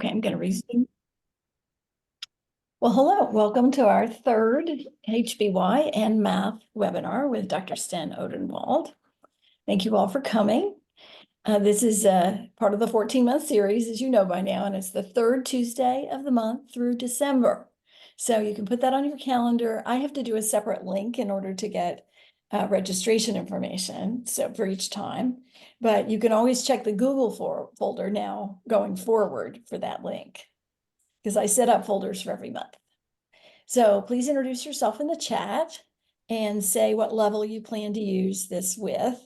Okay, I'm going to resume. Well, hello, welcome to our third HBY and math webinar with Dr. Sten Odenwald. Thank you all for coming. This is part of the 14-month series, as you know by now, and it's the third Tuesday of the month through December. So you can put that on your calendar. I have to do a separate link in order to get registration information, so for each time. But you can always check the Google folder now going forward for that link, because I set up folders for every month. So please introduce yourself in the chat and say what level you plan to use this with,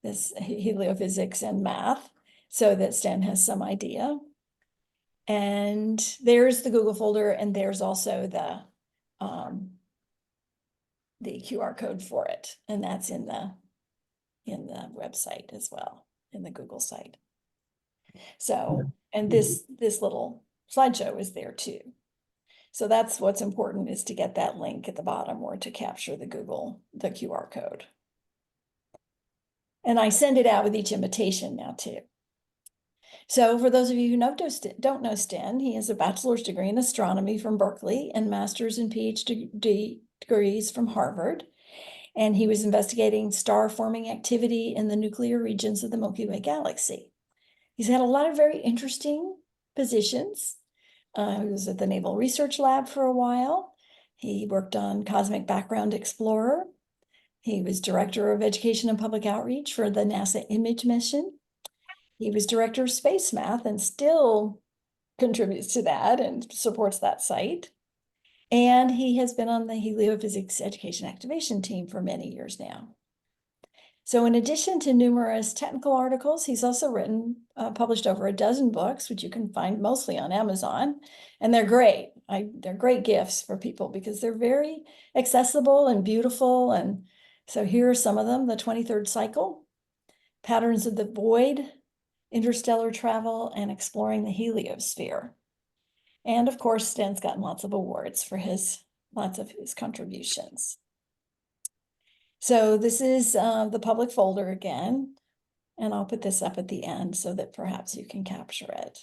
this heliophysics and math, so that Sten has some idea. And there's the Google folder, and there's also the QR code for it, and that's in the website as well, in the Google site. So, and this little slideshow is there too. So that's what's important, is to get that link at the bottom or to capture the QR code. And I send it out with each invitation now too. So for those of you who don't know Sten, he has a bachelor's degree in astronomy from Berkeley and master's and PhD degrees from Harvard. And he was investigating star forming activity in the nuclear regions of the Milky Way galaxy. He's had a lot of very interesting positions. He was at the Naval Research Lab for a while. He worked on Cosmic Background Explorer. He was Director of Education and Public Outreach for the NASA Image mission. He was Director of Space Math and still contributes to that and supports that site. And he has been on the Heliophysics Education Activation team for many years now. So in addition to numerous technical articles, he's also published over a dozen books, which you can find mostly on Amazon. And they're great. They're great gifts for people because they're very accessible and beautiful. And so here are some of them: The 23rd Cycle, Patterns of the Void, Interstellar Travel, and Exploring the Heliosphere. And of course, Sten's gotten lots of awards for lots of his contributions. So this is the public folder again, and I'll put this up at the end so that perhaps you can capture it.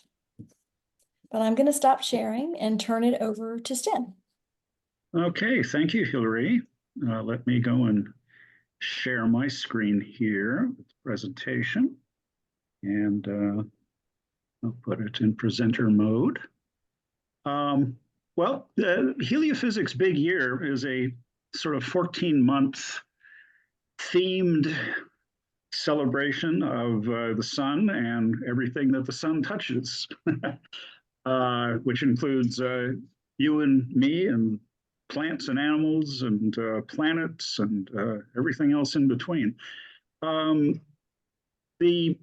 But I'm going to stop sharing and turn it over to Sten. Okay, thank you, Hillary. Let me go and share my screen here with the presentation, and I'll put it in presenter mode. Well, the Heliophysics Big Year is a sort of 14-month themed celebration of the sun and everything that the sun touches, which includes you and me and plants and animals and planets and everything else in between. The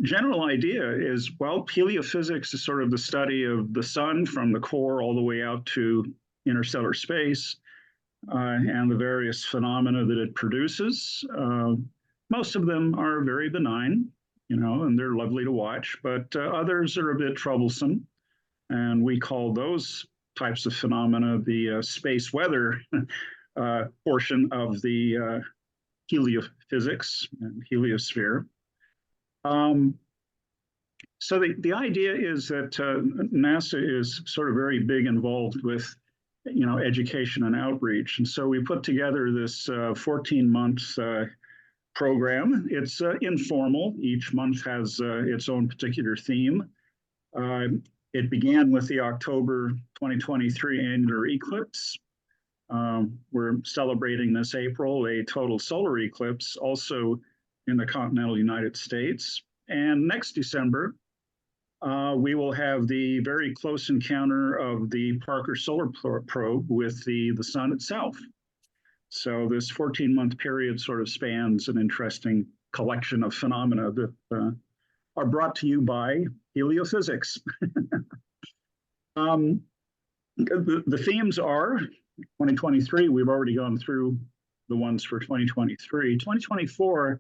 general idea is, well, heliophysics is sort of the study of the sun from the core all the way out to interstellar space. And the various phenomena that it produces. Most of them are very benign, and they're lovely to watch, but others are a bit troublesome. And we call those types of phenomena the space weather portion of the heliophysics and heliosphere. So the idea is that NASA is sort of very big involved with education and outreach. And so we put together this 14-month program. It's informal. Each month has its own particular theme. It began with the October 2023 annular eclipse. We're celebrating this April a total solar eclipse, also in the continental United States. And next December, we will have the very close encounter of the Parker Solar Probe with the sun itself. So this 14-month period sort of spans an interesting collection of phenomena that are brought to you by heliophysics. The themes are 2023. We've already gone through the ones for 2023. 2024,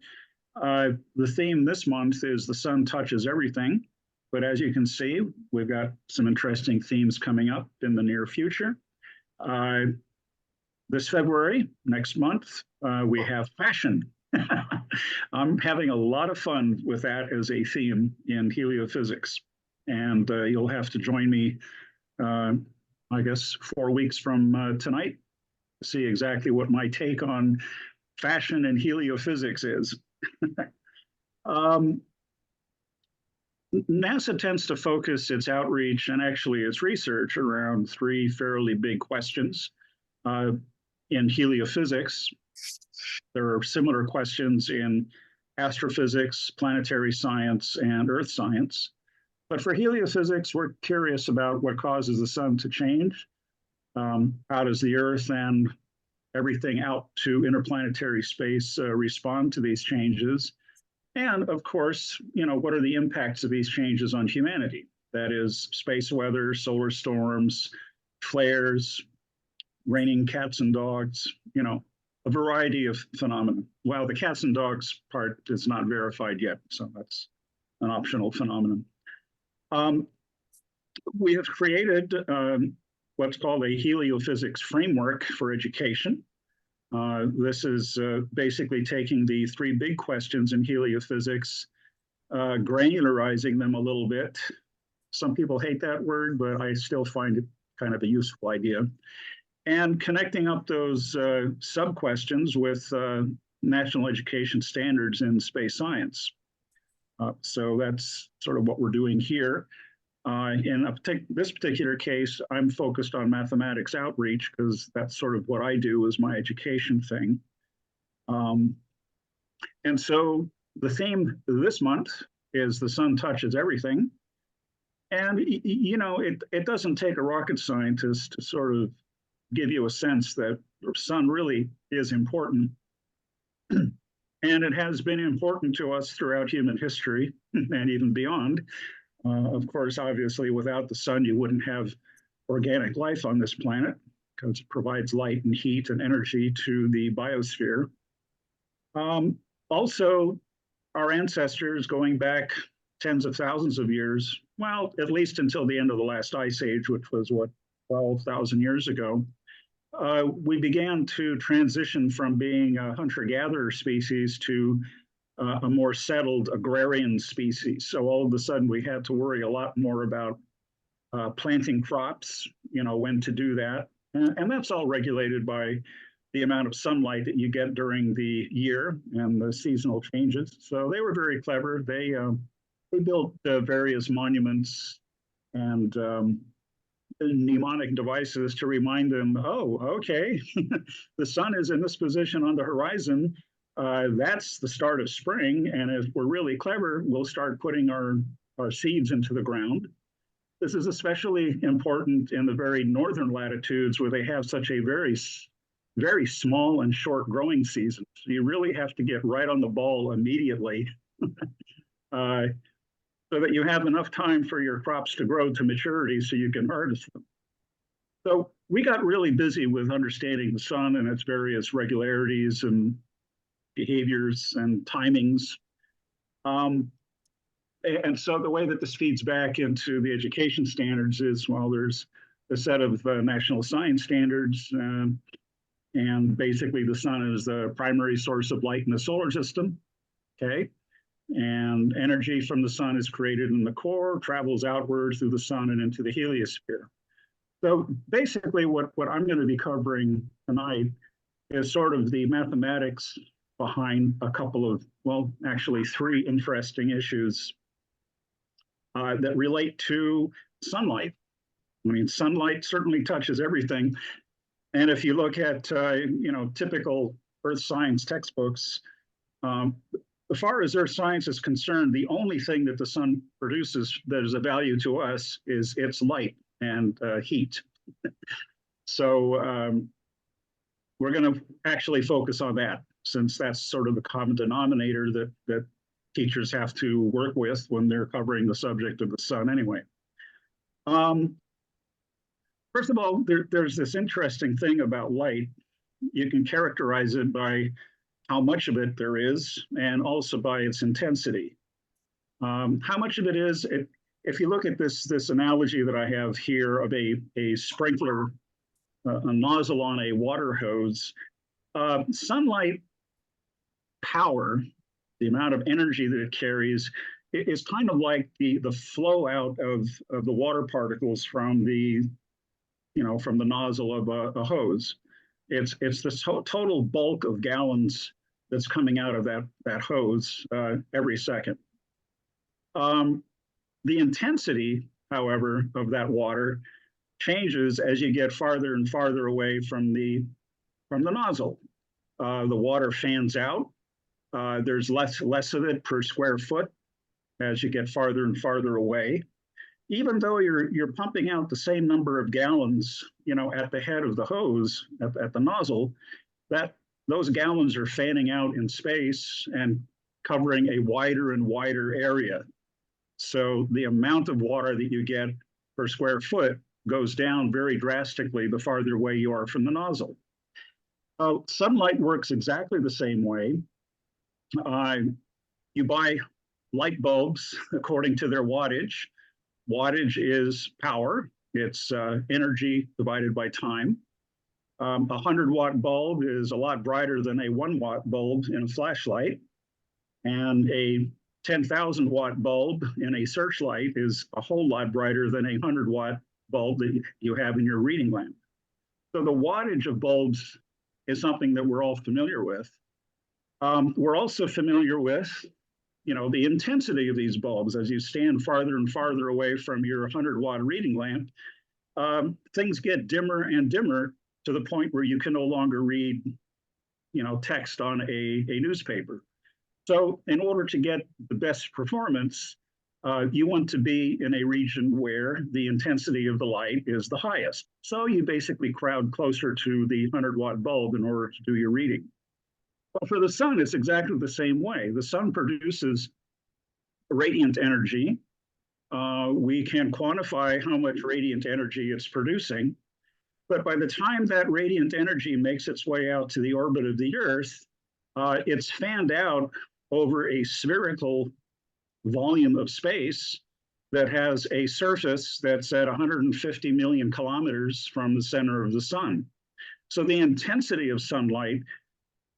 the theme this month is The Sun Touches Everything. But as you can see, we've got some interesting themes coming up in the near future. This February, next month, we have fashion. I'm having a lot of fun with that as a theme in heliophysics. And you'll have to join me, I guess, 4 weeks from tonight to see exactly what my take on fashion and heliophysics is. NASA tends to focus its outreach and actually its research around three fairly big questions. In heliophysics, there are similar questions in astrophysics, planetary science, and earth science. But for heliophysics, we're curious about what causes the sun to change. How does the Earth and everything out to interplanetary space respond to these changes? And of course, what are the impacts of these changes on humanity? That is space weather, solar storms, flares, raining cats and dogs, a variety of phenomena. Well, the cats and dogs part is not verified yet, so that's an optional phenomenon. We have created what's called a heliophysics framework for education. This is basically taking the three big questions in heliophysics, granularizing them a little bit. Some people hate that word, but I still find it kind of a useful idea. And connecting up those sub-questions with national education standards in space science. So that's sort of what we're doing here. In this particular case, I'm focused on mathematics outreach because that's sort of what I do as my education thing. And so the theme this month is the sun touches everything. And, it doesn't take a rocket scientist to sort of give you a sense that the sun really is important. And it has been important to us throughout human history and even beyond. Of course, obviously, without the sun, you wouldn't have organic life on this planet because it provides light and heat and energy to the biosphere. Also, our ancestors going back tens of thousands of years, well, at least until the end of the last ice age, which was, 12,000 years ago, we began to transition from being a hunter-gatherer species to a more settled agrarian species. So all of a sudden we had to worry a lot more about planting crops, when to do that. And that's all regulated by the amount of sunlight that you get during the year and the seasonal changes. So they were very clever. They built various monuments and mnemonic devices to remind them, oh, okay, the sun is in this position on the horizon. That's the start of spring. And if we're really clever, we'll start putting our seeds into the ground. This is especially important in the very northern latitudes where they have such a very, very small and short growing season. So you really have to get right on the ball immediately so that you have enough time for your crops to grow to maturity so you can harvest them. So we got really busy with understanding the sun and its various regularities and behaviors and timings. And so the way that this feeds back into the education standards is, well, there's a set of national science standards, and basically the sun is the primary source of light in the solar system, okay? And energy from the sun is created in the core, travels outward through the sun and into the heliosphere. So basically what I'm going to be covering tonight is sort of the mathematics behind a couple of, well, actually three interesting issues that relate to sunlight. I mean, sunlight certainly touches everything. And if you look at, typical earth science textbooks, as far as earth science is concerned, the only thing that the sun produces that is of value to us is its light and heat. So we're going to actually focus on that, since that's sort of the common denominator that teachers have to work with when they're covering the subject of the sun anyway. First of all, there's this interesting thing about light. You can characterize it by how much of it there is, and also by its intensity. How much of it is, if you look at this analogy that I have here of a sprinkler, a nozzle on a water hose, sunlight power, the amount of energy that it carries, is kind of like the flow out of the water particles from from the nozzle of a hose. It's the total bulk of gallons that's coming out of that hose every second. The intensity, however, of that water changes as you get farther and farther away from the nozzle. The water fans out. There's less of it per square foot as you get farther and farther away. Even though you're pumping out the same number of gallons, at the head of the hose at the nozzle, those gallons are fanning out in space and covering a wider and wider area. So the amount of water that you get per square foot goes down very drastically the farther away you are from the nozzle. Sunlight works exactly the same way. You buy light bulbs according to their wattage. Wattage is power. It's energy divided by time. A 100-watt bulb is a lot brighter than a 1-watt bulb in a flashlight. And a 10,000-watt bulb in a searchlight is a whole lot brighter than a 100-watt bulb that you have in your reading lamp. So the wattage of bulbs is something that we're all familiar with. We're also familiar with, the intensity of these bulbs. As you stand farther and farther away from your 100-watt reading lamp, things get dimmer and dimmer to the point where you can no longer read, text on a newspaper. So in order to get the best performance, you want to be in a region where the intensity of the light is the highest. So you basically crowd closer to the 100-watt bulb in order to do your reading. Well, for the sun, it's exactly the same way. The sun produces radiant energy. We can quantify how much radiant energy it's producing. But by the time that radiant energy makes its way out to the orbit of the Earth, it's fanned out over a spherical volume of space that has a surface that's at 150 million kilometers from the center of the sun. So the intensity of sunlight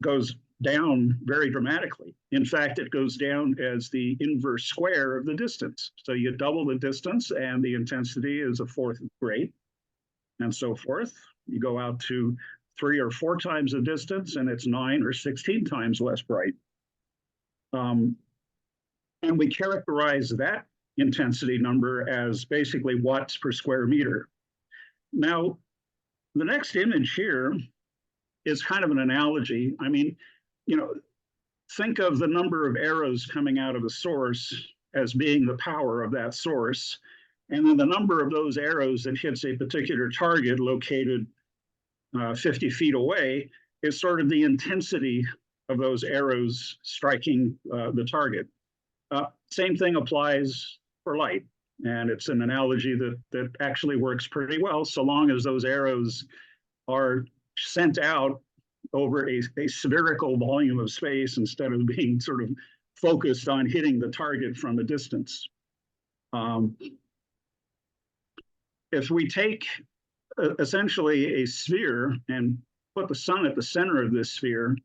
goes down very dramatically. In fact, it goes down as the inverse square of the distance. So you double the distance and the intensity is a fourth as great, and so forth. You go out to 3 or 4 times the distance and it's 9 or 16 times less bright. And we characterize that intensity number as basically watts per square meter. Now, the next image here is kind of an analogy. I mean, think of the number of arrows coming out of a source as being the power of that source. And then the number of those arrows that hits a particular target located 50 feet away is sort of the intensity of those arrows striking the target. Same thing applies for light. And it's an analogy that actually works pretty well, so long as those arrows are sent out over a spherical volume of space instead of being sort of focused on hitting the target from a distance. If we take essentially a sphere and put the sun at the center of this sphere,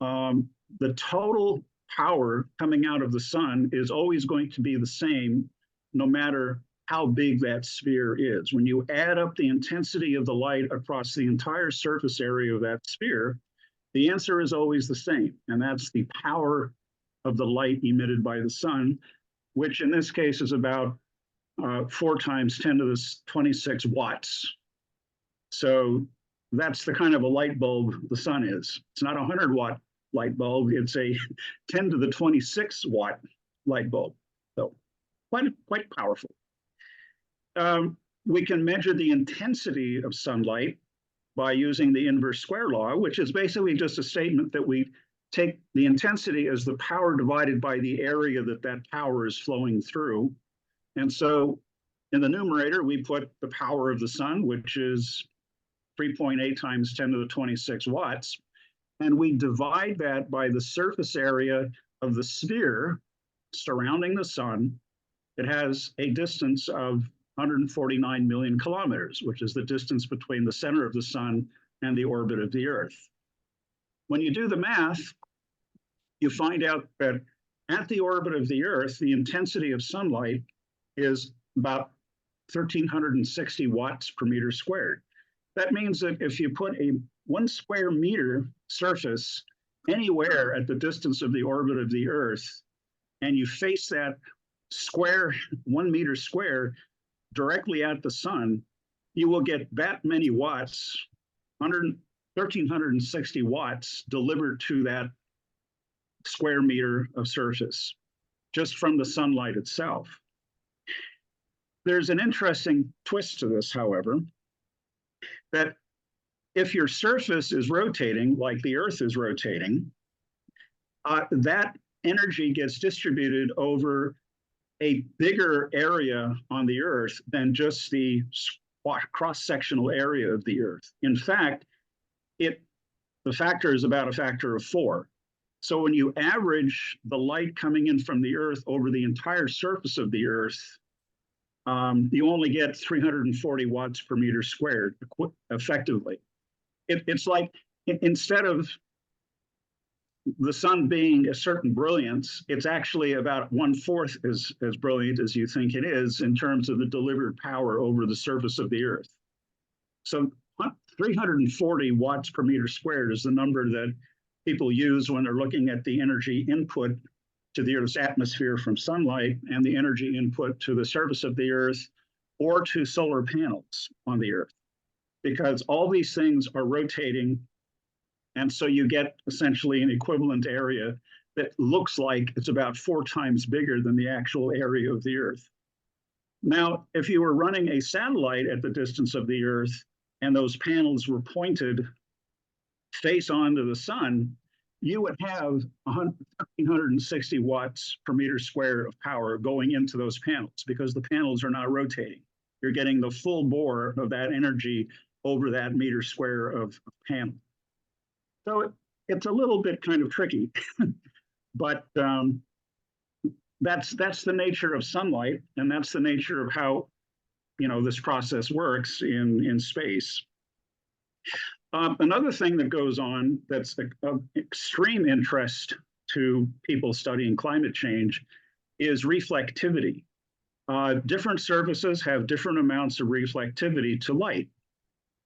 the total power coming out of the sun is always going to be the same no matter how big that sphere is. When you add up the intensity of the light across the entire surface area of that sphere, the answer is always the same, and that's the power of the light emitted by the sun, which in this case is about 4 times 10 to the 26 watts. So that's the kind of a light bulb the sun is. It's not a 100-watt light bulb, it's a 10 to the 26 watt light bulb. So quite powerful. We can measure the intensity of sunlight by using the inverse square law, which is basically just a statement that we take the intensity as the power divided by the area that power is flowing through. And so in the numerator, we put the power of the sun, which is 3.8 times 10 to the 26 watts. And we divide that by the surface area of the sphere surrounding the sun. It has a distance of 149 million kilometers, which is the distance between the center of the sun and the orbit of the Earth. When you do the math, you find out that at the orbit of the Earth, the intensity of sunlight is about 1,360 watts per meter squared. That means that if you put a 1 square meter surface anywhere at the distance of the orbit of the Earth, and you face that square, 1 meter square, directly at the sun, you will get that many watts, 1,360 watts delivered to that square meter of surface, just from the sunlight itself. There's an interesting twist to this, however, that if your surface is rotating, like the Earth is rotating, that energy gets distributed over a bigger area on the Earth than just the cross-sectional area of the Earth. In fact, the factor is about a factor of 4. So when you average the light coming in from the Earth over the entire surface of the Earth, you only get 340 watts per meter squared effectively. It's like, instead of the sun being a certain brilliance, it's actually about 1/4 as brilliant as you think it is in terms of the delivered power over the surface of the Earth. So 340 watts per meter squared is the number that people use when they're looking at the energy input to the Earth's atmosphere from sunlight and the energy input to the surface of the Earth or to solar panels on the Earth, because all these things are rotating. And so you get essentially an equivalent area that looks like it's about 4 times bigger than the actual area of the Earth. Now, if you were running a satellite at the distance of the Earth and those panels were pointed face on to the sun, you would have 1,360 watts per meter square of power going into those panels because the panels are not rotating. You're getting the full bore of that energy over that meter square of panel. So it's a little bit kind of tricky, but that's the nature of sunlight, and that's the nature of how this process works in space. Another thing that goes on that's of extreme interest to people studying climate change is reflectivity. Different surfaces have different amounts of reflectivity to light.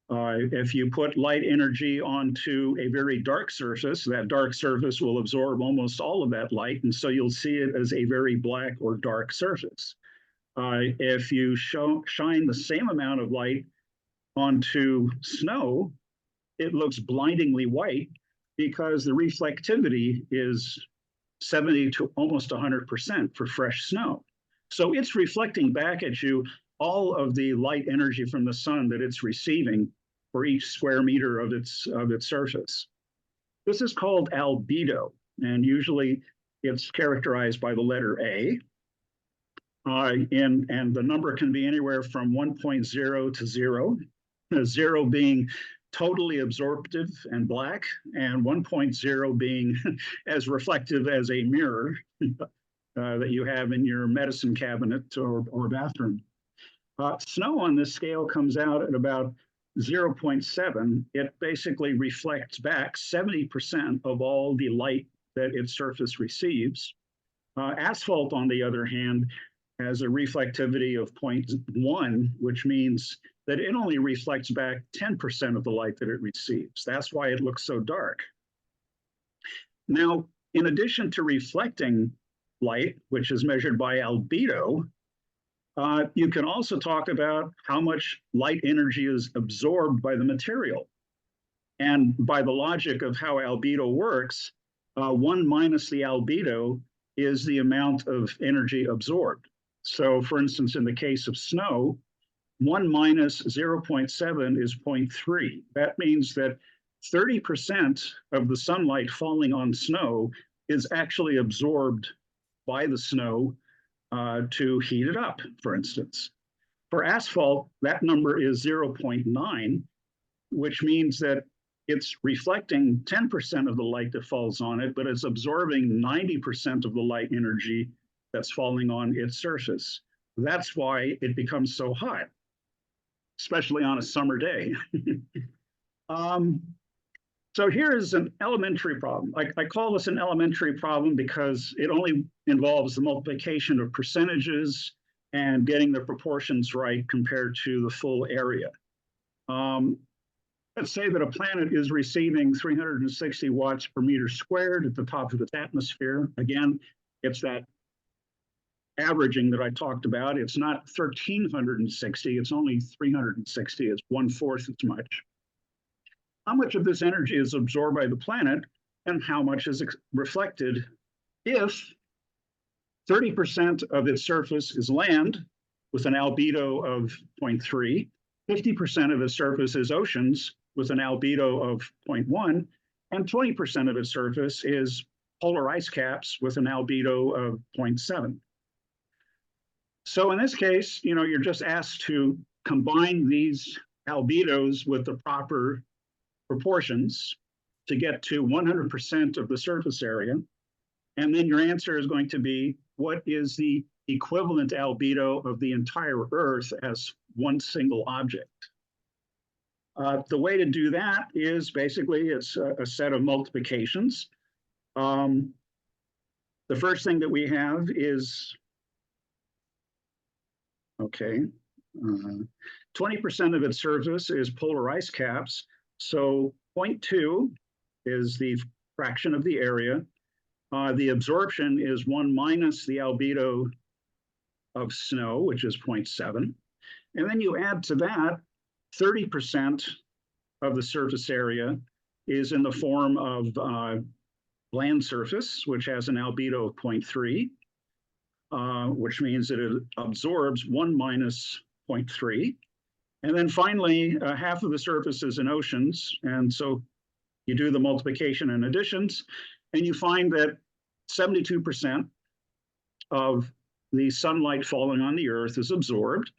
If you put light energy onto a very dark surface, that dark surface will absorb almost all of that light, and so you'll see it as a very black or dark surface. If you shine the same amount of light onto snow, it looks blindingly white because the reflectivity is 70 to almost 100% for fresh snow. So it's reflecting back at you all of the light energy from the sun that it's receiving for each square meter of its surface. This is called albedo, and usually it's characterized by the letter A. And the number can be anywhere from 1.0 to 0, 0 being totally absorptive and black, and 1.0 being as reflective as a mirror that you have in your medicine cabinet or bathroom. Snow on this scale comes out at about 0.7. It basically reflects back 70% of all the light that its surface receives. Asphalt, on the other hand, has a reflectivity of 0.1, which means that it only reflects back 10% of the light that it receives. That's why it looks so dark. Now, in addition to reflecting light, which is measured by albedo, you can also talk about how much light energy is absorbed by the material. And by the logic of how albedo works, 1 minus the albedo is the amount of energy absorbed. So for instance, in the case of snow, 1 minus 0.7 is 0.3. That means that 30% of the sunlight falling on snow is actually absorbed by the snow to heat it up, for instance. For asphalt, that number is 0.9, which means that it's reflecting 10% of the light that falls on it, but it's absorbing 90% of the light energy that's falling on its surface. That's why it becomes so hot, especially on a summer day. So here is an elementary problem. I call this an elementary problem because it only involves the multiplication of percentages and getting the proportions right compared to the full area. Let's say that a planet is receiving 360 watts per meter squared at the top of its atmosphere. Again, it's that averaging that I talked about. It's not 1,360, it's only 360, it's 1/4 as much. How much of this energy is absorbed by the planet and how much is reflected if 30% of its surface is land with an albedo of 0.3, 50% of its surface is oceans with an albedo of 0.1, and 20% of its surface is polar ice caps with an albedo of 0.7. So in this case, you're just asked to combine these albedos with the proper proportions to get to 100% of the surface area. And then your answer is going to be, what is the equivalent albedo of the entire Earth as one single object? The way to do that is basically it's a set of multiplications. The first thing that we have is, 20% of its surface is polar ice caps. So 0.2 is the fraction of the area. The absorption is 1 minus the albedo of snow, which is 0.7. And then you add to that 30% of the surface area is in the form of land surface, which has an albedo of 0.3, which means that it absorbs 1 minus 0.3. And then finally, half of the surface is in oceans. And so you do the multiplication and additions, and you find that 72% of the sunlight falling on the Earth is absorbed.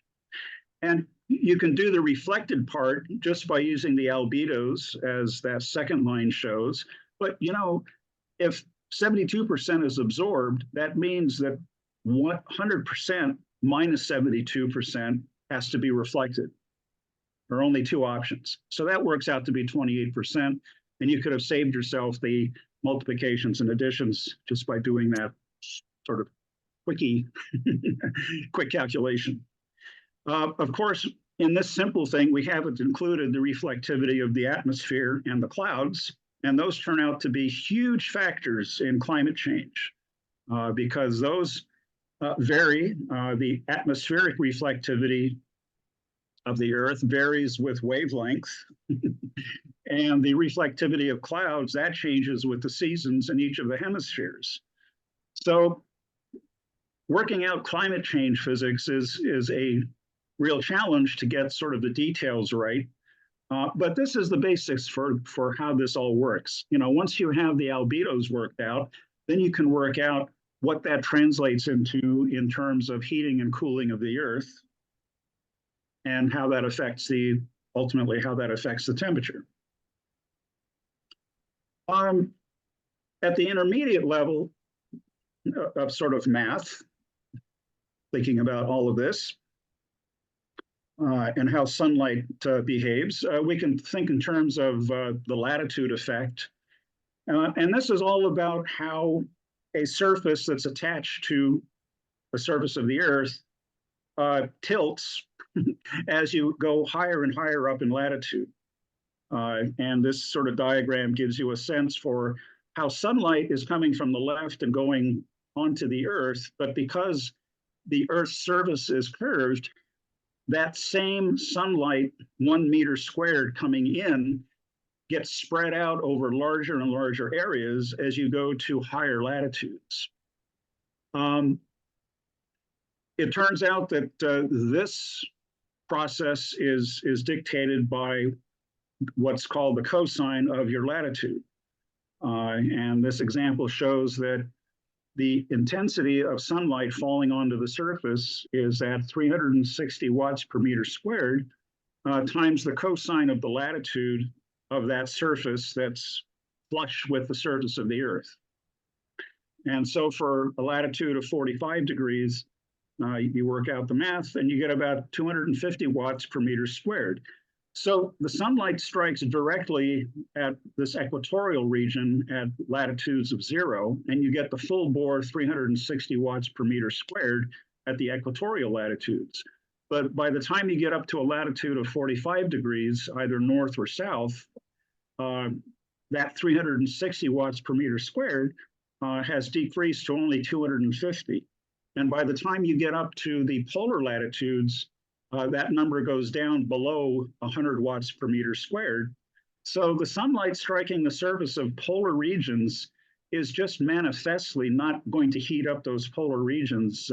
And you can do the reflected part just by using the albedos, as that second line shows. But if 72% is absorbed, that means that 100% minus 72% has to be reflected. There are only two options. So that works out to be 28%. And you could have saved yourself the multiplications and additions just by doing that sort of quick calculation. Of course, in this simple thing, we haven't included the reflectivity of the atmosphere and the clouds, and those turn out to be huge factors in climate change because those vary. The atmospheric reflectivity of the Earth varies with wavelength, and the reflectivity of clouds, that changes with the seasons in each of the hemispheres. So working out climate change physics is a real challenge to get sort of the details right. But this is the basics for how this all works. Once you have the albedos worked out, then you can work out what that translates into in terms of heating and cooling of the Earth and how that affects ultimately how that affects the temperature. At the intermediate level of sort of math, thinking about all of this, and how sunlight behaves, we can think in terms of the latitude effect. And this is all about how a surface that's attached to the surface of the Earth tilts as you go higher and higher up in latitude. And this sort of diagram gives you a sense for how sunlight is coming from the left and going onto the Earth, but because the Earth's surface is curved, that same sunlight, 1 meter squared coming in, gets spread out over larger and larger areas as you go to higher latitudes. It turns out that this process is dictated by what's called the cosine of your latitude. And this example shows that the intensity of sunlight falling onto the surface is at 360 watts per meter squared times the cosine of the latitude of that surface that's flush with the surface of the Earth. And so for a latitude of 45 degrees, you work out the math and you get about 250 watts per meter squared. So the sunlight strikes directly at this equatorial region at latitudes of 0, and you get the full bore 360 watts per meter squared at the equatorial latitudes. But by the time you get up to a latitude of 45 degrees, either north or south, uh, that 360 watts per meter squared has decreased to only 250. And by the time you get up to the polar latitudes, that number goes down below 100 watts per meter squared. So the sunlight striking the surface of polar regions is just manifestly not going to heat up those polar regions,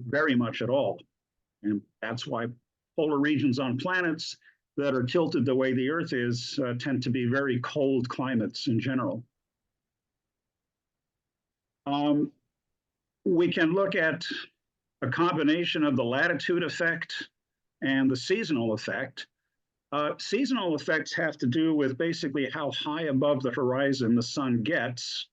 very much at all. And that's why polar regions on planets that are tilted the way the Earth is tend to be very cold climates in general. We can look at a combination of the latitude effect and the seasonal effect. Seasonal effects have to do with basically how high above the horizon the sun gets.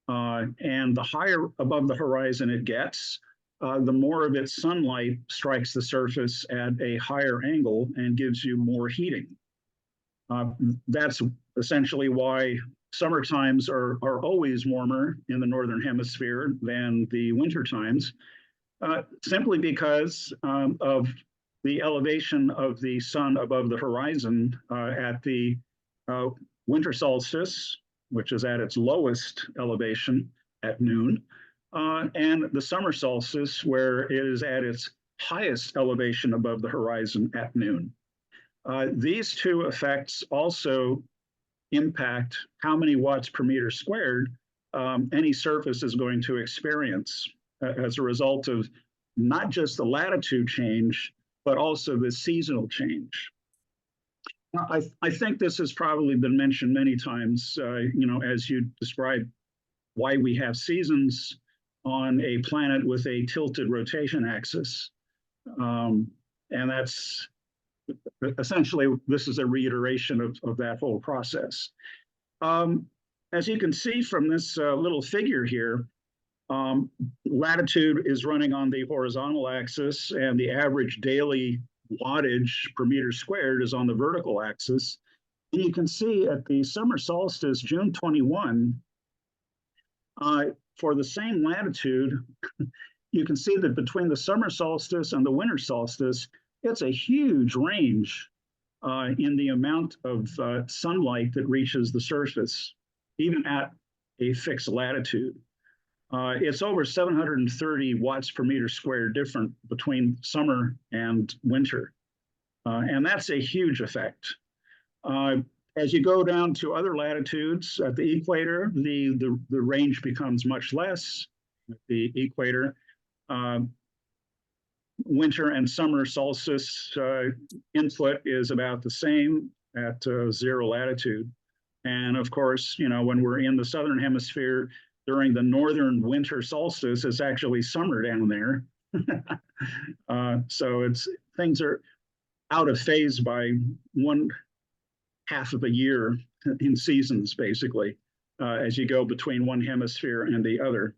And the higher above the horizon it gets, the more of its sunlight strikes the surface at a higher angle and gives you more heating. That's essentially why summer times are always warmer in the northern hemisphere than the winter times, simply because of the elevation of the sun above the horizon at the winter solstice, which is at its lowest elevation at noon, and the summer solstice, where it is at its highest elevation above the horizon at noon. These two effects also impact how many watts per meter squared any surface is going to experience as a result of not just the latitude change, but also the seasonal change. I think this has probably been mentioned many times, as you described why we have seasons on a planet with a tilted rotation axis. And that's essentially, this is a reiteration of that whole process. As you can see from this little figure here, latitude is running on the horizontal axis, and the average daily wattage per meter squared is on the vertical axis. And you can see at the summer solstice, June 21, for the same latitude, you can see that between the summer solstice and the winter solstice, it's a huge range in the amount of sunlight that reaches the surface, even at a fixed latitude. It's over 730 watts per meter squared different between summer and winter. And that's a huge effect. As you go down to other latitudes at the equator, the range becomes much less. At the equator, winter and summer solstice input is about the same at 0 latitude. And of course, when we're in the southern hemisphere during the northern winter solstice, it's actually summer down there. So things are out of phase by 1/2 of a year in seasons, basically, as you go between one hemisphere and the other.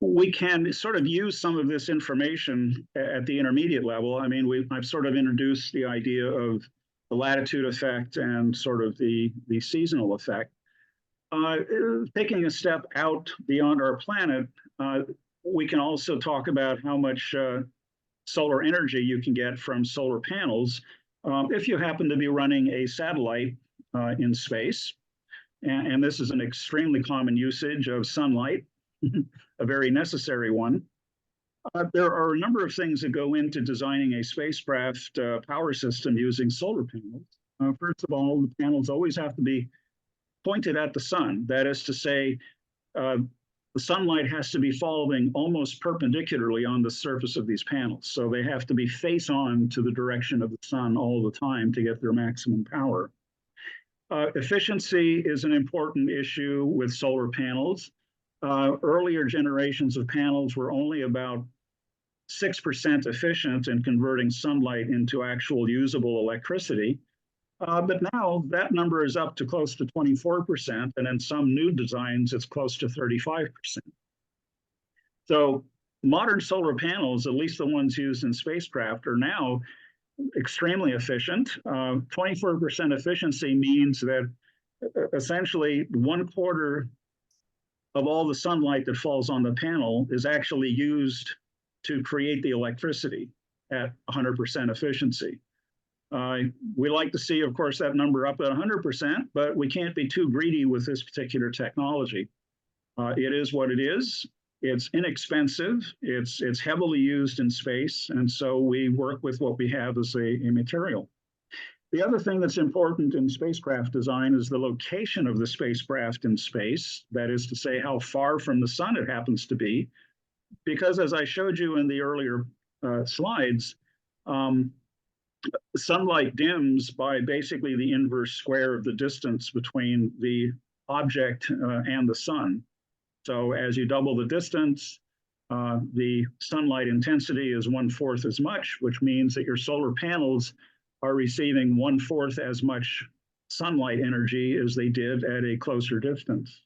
We can sort of use some of this information at the intermediate level. I mean, I've sort of introduced the idea of the latitude effect and sort of the seasonal effect. Taking a step out beyond our planet, we can also talk about how much solar energy you can get from solar panels if you happen to be running a satellite in space. And this is an extremely common usage of sunlight, a very necessary one. There are a number of things that go into designing a spacecraft power system using solar panels. First of all, the panels always have to be pointed at the sun. That is to say, the sunlight has to be falling almost perpendicularly on the surface of these panels. So they have to be face on to the direction of the sun all the time to get their maximum power. Efficiency is an important issue with solar panels. Earlier generations of panels were only about 6% efficient in converting sunlight into actual usable electricity. But now that number is up to close to 24%, and in some new designs, it's close to 35%. So modern solar panels, at least the ones used in spacecraft, are now extremely efficient. 24% efficiency means that essentially 1/4 of all the sunlight that falls on the panel is actually used to create the electricity at 100% efficiency. We like to see, of course, that number up at 100%, but we can't be too greedy with this particular technology. It is what it is. It's inexpensive. It's heavily used in space, and so we work with what we have as a material. The other thing that's important in spacecraft design is the location of the spacecraft in space. That is to say, how far from the sun it happens to be. Because as I showed you in the earlier slides, sunlight dims by basically the inverse square of the distance between the object and the sun. So as you double the distance, the sunlight intensity is 1/4 as much, which means that your solar panels are receiving 1/4 as much sunlight energy as they did at a closer distance.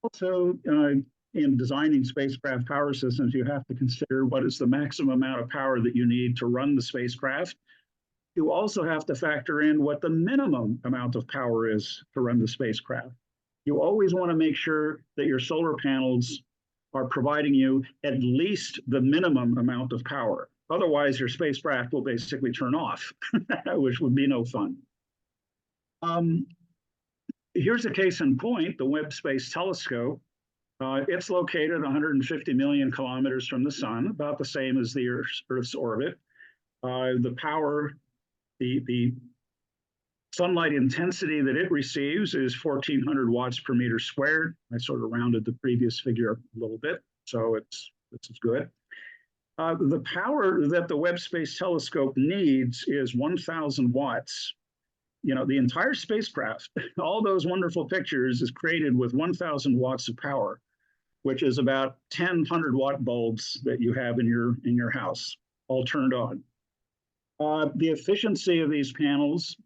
Also, in designing spacecraft power systems, you have to consider what is the maximum amount of power that you need to run the spacecraft. You also have to factor in what the minimum amount of power is to run the spacecraft. You always want to make sure that your solar panels are providing you at least the minimum amount of power. Otherwise, your spacecraft will basically turn off, which would be no fun. Here's a case in point, the Webb Space Telescope. It's located 150 million kilometers from the sun, about the same as the Earth's orbit. The power, the sunlight intensity that it receives is 1,400 watts per meter squared. I sort of rounded the previous figure a little bit, so it's good. The power that the Webb Space Telescope needs is 1,000 watts. You know, the entire spacecraft, all those wonderful pictures, is created with 1,000 watts of power, which is about 10 100-watt bulbs that you have in your house, all turned on. The efficiency of these panels,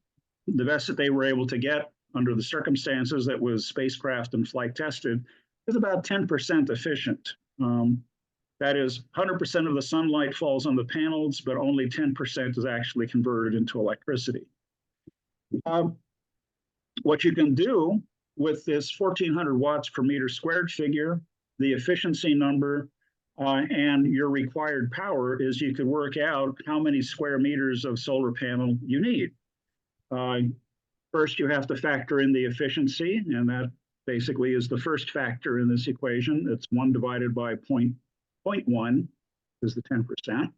the best that they were able to get under the circumstances that was spacecraft and flight tested, is about 10% efficient. That is, 100% of the sunlight falls on the panels, but only 10% is actually converted into electricity. What you can do with this 1,400 watts per meter squared figure, the efficiency number, and your required power is you could work out how many square meters of solar panel you need. First, you have to factor in the efficiency, and that basically is the first factor in this equation. It's 1 divided by 0.1 is the 10%.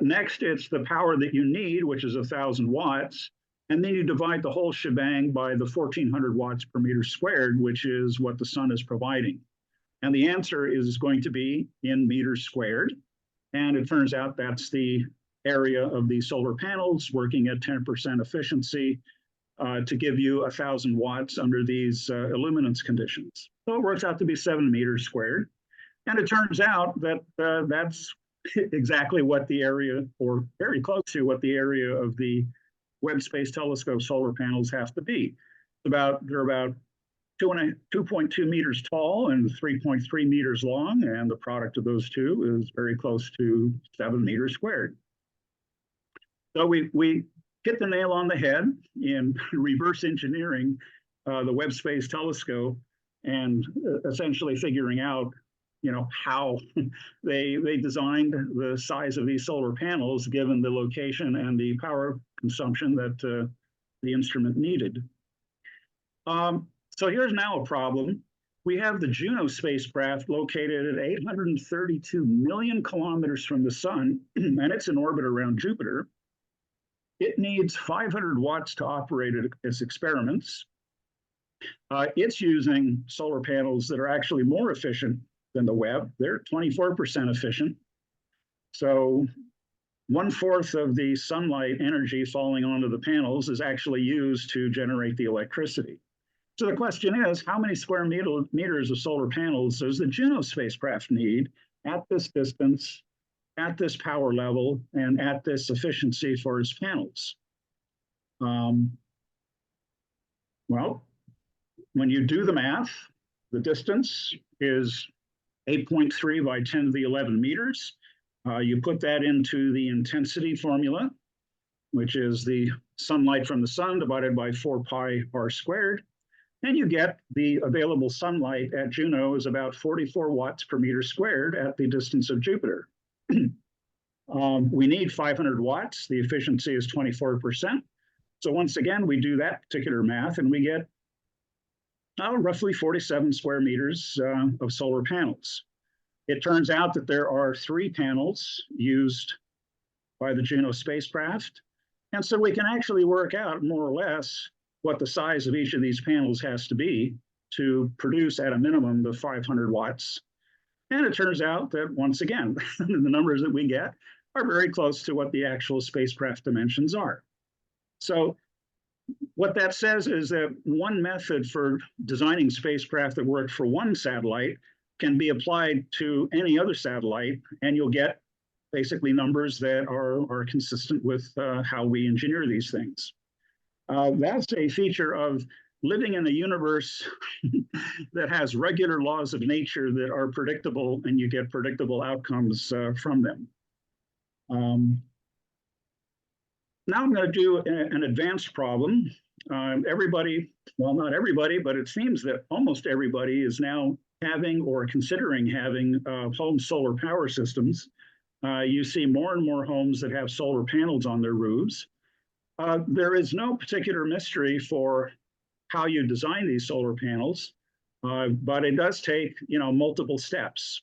Next, it's the power that you need, which is 1,000 watts. And then you divide the whole shebang by the 1,400 watts per meter squared, which is what the sun is providing. And the answer is going to be in meters squared. And it turns out that's the area of the solar panels working at 10% efficiency to give you 1,000 watts under these illuminance conditions. So it works out to be 7 meters squared. And it turns out that that's exactly what the area, or very close to what the area of the Webb Space Telescope solar panels have to be. They're about 2.2 meters tall and 3.3 meters long, and the product of those two is very close to 7 meters squared. So we hit the nail on the head in reverse engineering the Webb Space Telescope and essentially figuring out, you know, how they designed the size of these solar panels given the location and the power consumption that the instrument needed. So here's now a problem. We have the Juno spacecraft located at 832 million kilometers from the sun, and it's in orbit around Jupiter. It needs 500 watts to operate its experiments. It's using solar panels that are actually more efficient than the Webb. They're 24% efficient. So 1/4 of the sunlight energy falling onto the panels is actually used to generate the electricity. So the question is, how many square meters of solar panels does the Juno spacecraft need at this distance, at this power level, and at this efficiency for its panels? Well, when you do the math, the distance is 8.3 by 10 to the 11 meters. You put that into the intensity formula, which is the sunlight from the sun divided by 4 pi r squared. And you get the available sunlight at Juno is about 44 watts per meter squared at the distance of Jupiter. We need 500 watts. The efficiency is 24%. So once again, we do that particular math and we get roughly 47 square meters of solar panels. It turns out that there are 3 panels used by the Juno spacecraft. And so we can actually work out more or less what the size of each of these panels has to be to produce at a minimum the 500 watts. And it turns out that once again, the numbers that we get are very close to what the actual spacecraft dimensions are. So what that says is that one method for designing spacecraft that work for one satellite can be applied to any other satellite, and you'll get basically numbers that are consistent with how we engineer these things. That's a feature of living in a universe that has regular laws of nature that are predictable, and you get predictable outcomes from them. Now I'm going to do an advanced problem. Everybody, well, not everybody, but it seems that almost everybody is now having or considering having home solar power systems. You see more and more homes that have solar panels on their roofs. There is no particular mystery for how you design these solar panels, but it does take, multiple steps.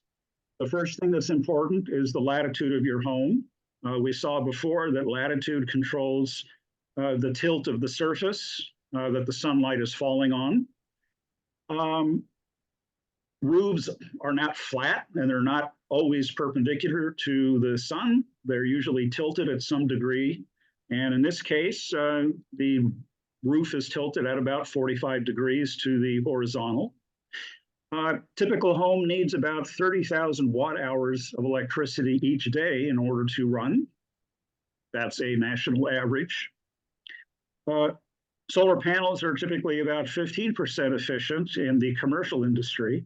The first thing that's important is the latitude of your home. We saw before that latitude controls the tilt of the surface that the sunlight is falling on. Roofs are not flat and they're not always perpendicular to the sun. They're usually tilted at some degree. And in this case, the roof is tilted at about 45 degrees to the horizontal. Typical home needs about 30,000 watt hours of electricity each day in order to run. That's a national average. Solar panels are typically about 15% efficient in the commercial industry.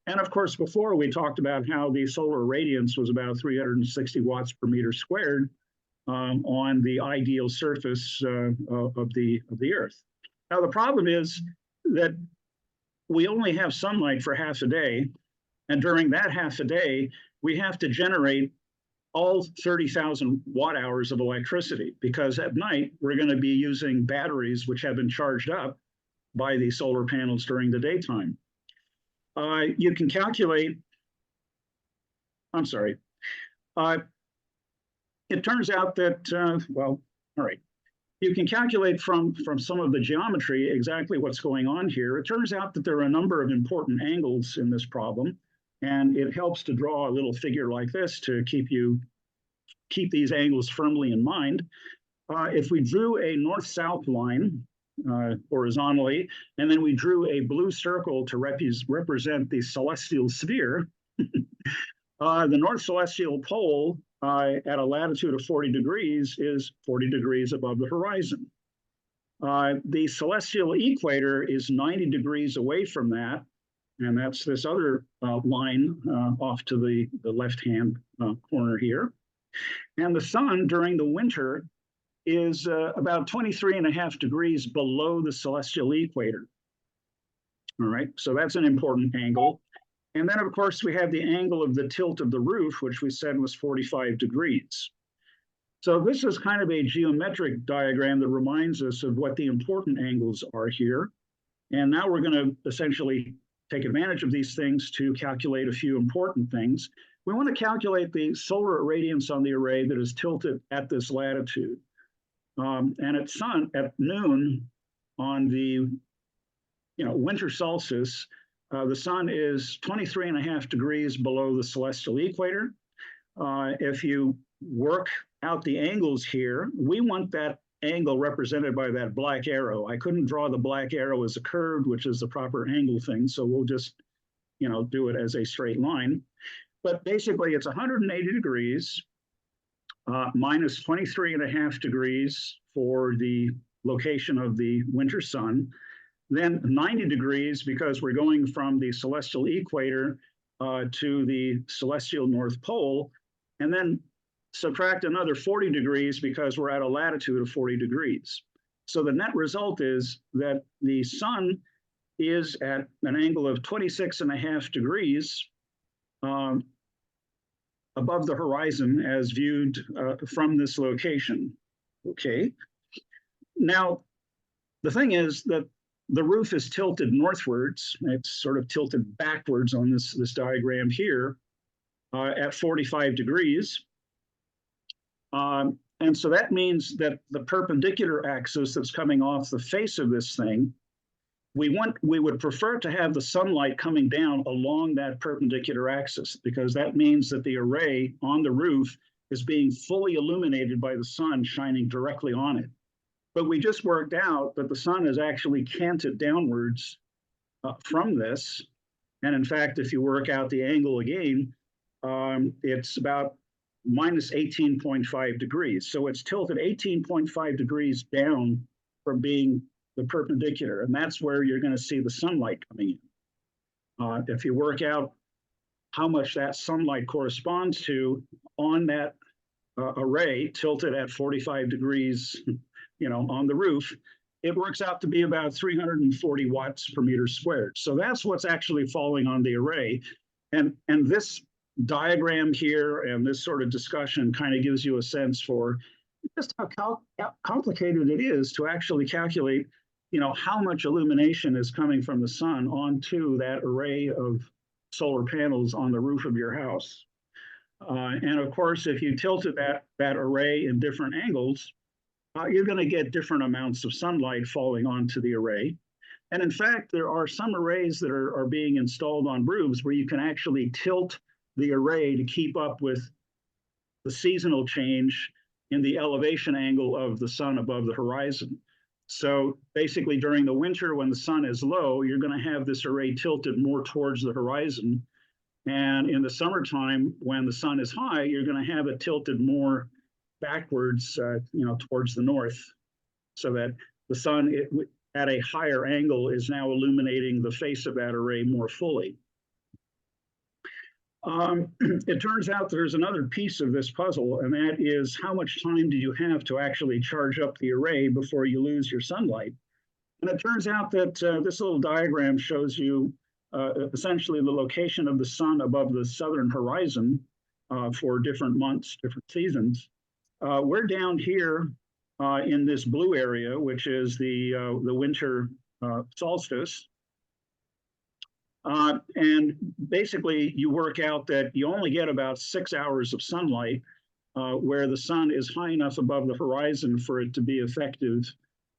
And of course, before we talked about how the solar radiance was about 360 watts per meter squared on the ideal surface of the Earth. Now, the problem is that we only have sunlight for half a day. And during that half a day, we have to generate all 30,000 watt hours of electricity, because at night, we're going to be using batteries which have been charged up by the solar panels during the daytime. You can calculate, I'm sorry. It turns out that, well, all right. You can calculate from some of the geometry exactly what's going on here. It turns out that there are a number of important angles in this problem, and it helps to draw a little figure like this to keep these angles firmly in mind. If we drew a north-south line horizontally, and then we drew a blue circle to represent the celestial sphere, the north celestial pole at a latitude of 40 degrees is 40 degrees above the horizon. The celestial equator is 90 degrees away from that, and that's this other line off to the left-hand corner here. And the sun during the winter is about 23.5 degrees below the celestial equator. All right, so that's an important angle. And then, of course, we have the angle of the tilt of the roof, which we said was 45 degrees. So this is kind of a geometric diagram that reminds us of what the important angles are here. And now we're going to essentially take advantage of these things to calculate a few important things. We want to calculate the solar irradiance on the array that is tilted at this latitude. And at noon on the winter solstice, the sun is 23.5 degrees below the celestial equator. If you work out the angles here, we want that angle represented by that black arrow. I couldn't draw the black arrow as a curve, which is the proper angle thing, so we'll just do it as a straight line. But basically, it's 180 degrees minus 23.5 degrees for the location of the winter sun. Then 90 degrees, because we're going from the celestial equator to the celestial North Pole, and then subtract another 40 degrees because we're at a latitude of 40 degrees. So the net result is that the sun is at an angle of 26.5 degrees above the horizon as viewed from this location. Okay. Now, the thing is that the roof is tilted northwards. It's sort of tilted backwards on this diagram here at 45 degrees. And so that means that the perpendicular axis that's coming off the face of this thing, we would prefer to have the sunlight coming down along that perpendicular axis, because that means that the array on the roof is being fully illuminated by the sun shining directly on it. But we just worked out that the sun is actually canted downwards from this. And in fact, if you work out the angle again, it's about minus 18.5 degrees. So it's tilted 18.5 degrees down from being the perpendicular. And that's where you're going to see the sunlight coming in. If you work out how much that sunlight corresponds to on that array tilted at 45 degrees, on the roof, it works out to be about 340 watts per meter squared. So that's what's actually falling on the array. And this diagram here and this sort of discussion kind of gives you a sense for just how complicated it is to actually calculate, how much illumination is coming from the sun onto that array of solar panels on the roof of your house. And of course, if you tilted that array in different angles, you're going to get different amounts of sunlight falling onto the array. And in fact, there are some arrays that are being installed on roofs where you can actually tilt the array to keep up with the seasonal change in the elevation angle of the sun above the horizon. So basically during the winter when the sun is low, you're going to have this array tilted more towards the horizon. And in the summertime, when the sun is high, you're going to have it tilted more backwards, towards the north, so that the sun at a higher angle is now illuminating the face of that array more fully. It turns out there's another piece of this puzzle, and that is how much time do you have to actually charge up the array before you lose your sunlight? And it turns out that this little diagram shows you essentially the location of the sun above the southern horizon for different months, different seasons. We're down here in this blue area, which is the winter solstice. And basically, you work out that you only get about 6 hours of sunlight where the sun is high enough above the horizon for it to be effective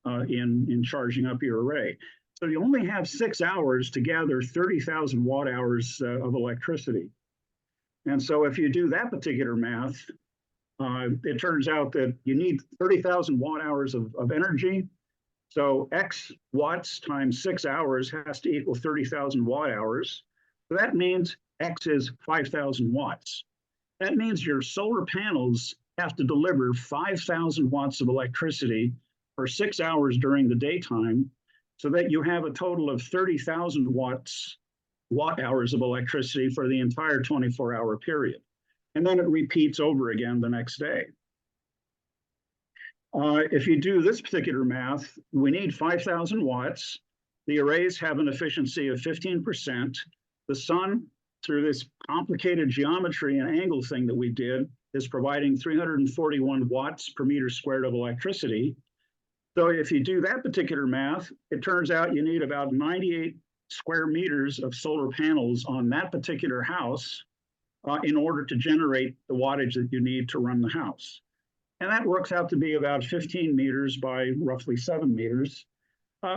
in charging up your array. So you only have 6 hours to gather 30,000 watt hours of electricity. And so if you do that particular math, it turns out that you need 30,000 watt hours of energy. So X watts times 6 hours has to equal 30,000 watt hours. So that means X is 5,000 watts. That means your solar panels have to deliver 5,000 watts of electricity for 6 hours during the daytime, so that you have a total of 30,000 watt hours of electricity for the entire 24-hour period. And then it repeats over again the next day. If you do this particular math, we need 5,000 watts. The arrays have an efficiency of 15%. The sun, through this complicated geometry and angle thing that we did, is providing 341 watts per meter squared of electricity. So if you do that particular math, it turns out you need about 98 square meters of solar panels on that particular house in order to generate the wattage that you need to run the house. And that works out to be about 15 meters by roughly 7 meters,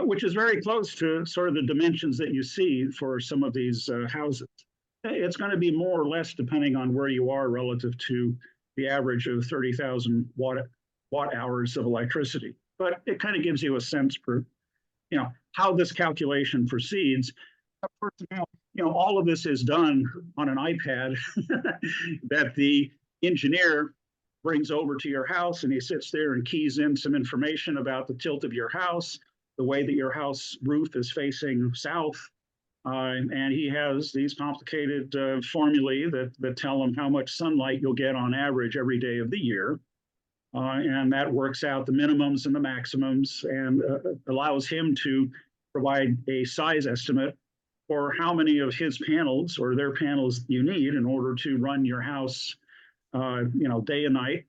which is very close to sort of the dimensions that you see for some of these houses. It's going to be more or less depending on where you are relative to the average of 30,000 watt hours of electricity. But it kind of gives you a sense for, how this calculation proceeds. Of course, all of this is done on an iPad that the engineer brings over to your house, and he sits there and keys in some information about the tilt of your house, the way that your house roof is facing south, And he has these complicated formulae that tell him how much sunlight you'll get on average every day of the year. And that works out the minimums and the maximums and allows him to provide a size estimate for how many of his panels or their panels you need in order to run your house, day and night.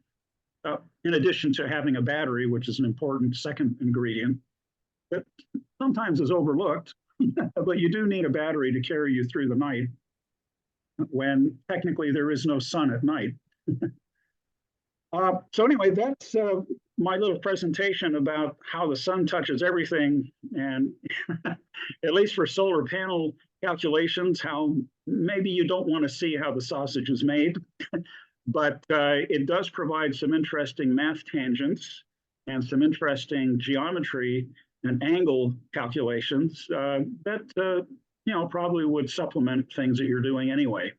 In addition to having a battery, which is an important second ingredient that sometimes is overlooked, but you do need a battery to carry you through the night when technically there is no sun at night. So anyway, that's my little presentation about how the sun touches everything, and at least for solar panel calculations, how maybe you don't want to see how the sausage is made, but it does provide some interesting math tangents and some interesting geometry and angle calculations that probably would supplement things that you're doing anyway.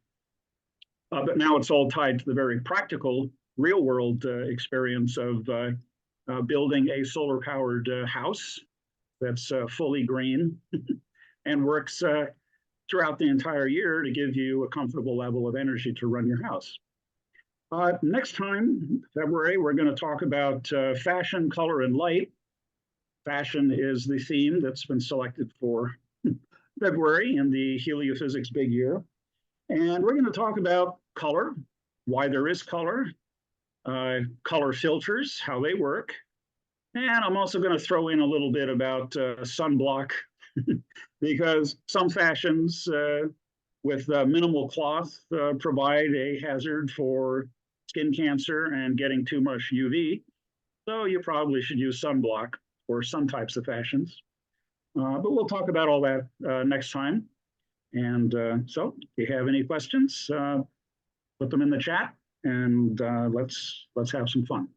But now it's all tied to the very practical real world experience of building a solar powered house that's fully green and works throughout the entire year to give you a comfortable level of energy to run your house. Next time, February, we're going to talk about fashion, color, and light. Fashion is the theme that's been selected for February in the Heliophysics Big Year. And we're going to talk about color, why there is color, color filters, how they work. And I'm also going to throw in a little bit about sunblock because some fashions with minimal cloth provide a hazard for skin cancer and getting too much UV. So you probably should use sunblock for some types of fashions. But we'll talk about all that next time. And so if you have any questions, put them in the chat and let's have some fun.